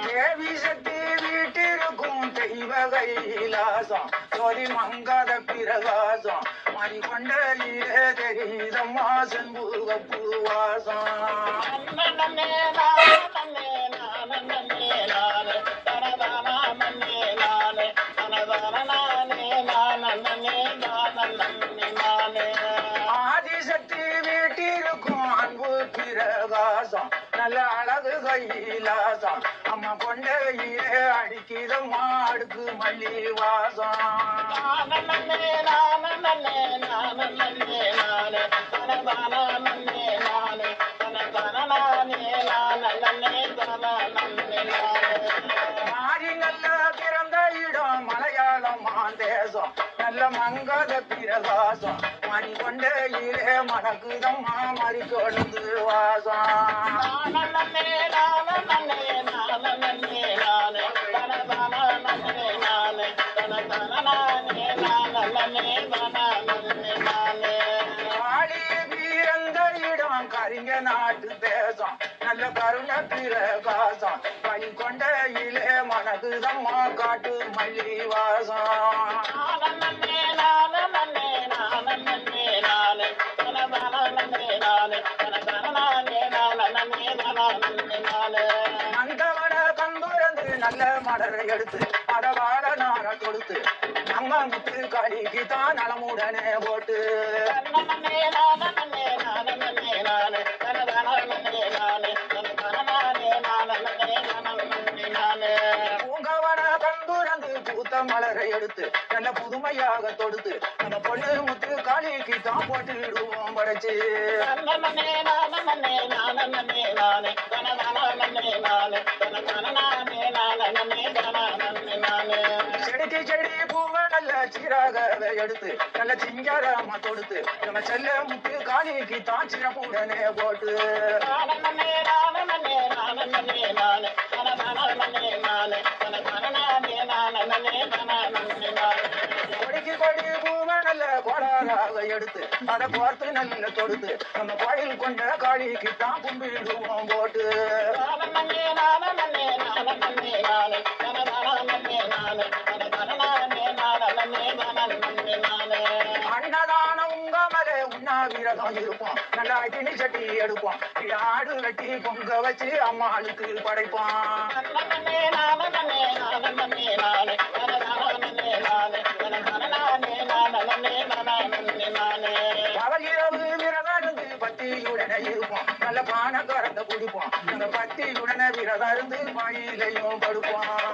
தேவி சக்தி வீட்டிற்கும் தெய்வ கைலாசம் ஜோதி மங்காத பிரகாசம் மணிகொண்டையிலே தெரியுதம்மா செம்புக பூவாசம் ஆதிசக்தி வீட்டிற்கும் அன்பு பிரகாசம் நல்ல அழகு கைலாசம் அம்மா கொண்டையிலே அடிக்கிதம்மா அடுக்கு மல்லி வாசம் மாறி நல்ல பிறந்த இடம் மலையாளம் தேசம் நல்ல மங்காத பிரகாசம் மணி கொண்டையிலே மணக்குதம்மா மறி கொழுந்து வாசம் ஆடி வீரந்த இடம் கரிங்க நாட்டு தேசம் நல்ல கருண பிரகாசம் பனி கொண்டையிலே மணக்குதம்மா காட்டு மல்லி வாசம் நந்தவன கண்டுரந்து நல்ல மலரை எடுத்து அடவாட நார கொடுத்து நம்ம முத்து கடிக்கு தான் நலமுடனே போட்டு பூங்கவன கண்டுரந்து பூத்த மலரை எடுத்து நல்ல புதுமையாக தொடுத்து நம்ம பொண்ணு முத்து காளிக்கு தான் போட்டு விடுவோம் படைச்சு செடிக்கு செடி பூவ நல்ல சீராகவே எடுத்து நல்ல சிங்காரமா தொடுத்து நம்ம செல்ல முத்து காளிக்கு தான் சிறப்புடனே போட்டு கொடிக்கு கொடி பூவ நல்ல கோடாராக எடுத்து அதை கோர்த்து நல்ல தொடுத்து நம்ம கோயில் கொண்ட காளிக்கு தான் கும்பிடுவோம் போட்டு அன்னதானம் உங்க மலை உண்ணாவிரதம் இருப்போம் நல்லா கிணி சட்டி எடுப்போம் ஆடு வெட்டி பொங்க வச்சு அம்மாளுக்கு படைப்போம் பகல் இரவு விரதம் பத்தியுடனே இருப்போம் நல்ல பானை கறந்த குடிப்போம் நாங்க பத்தியுடனே விரதம் இருந்து மயிலையும் படுப்போம்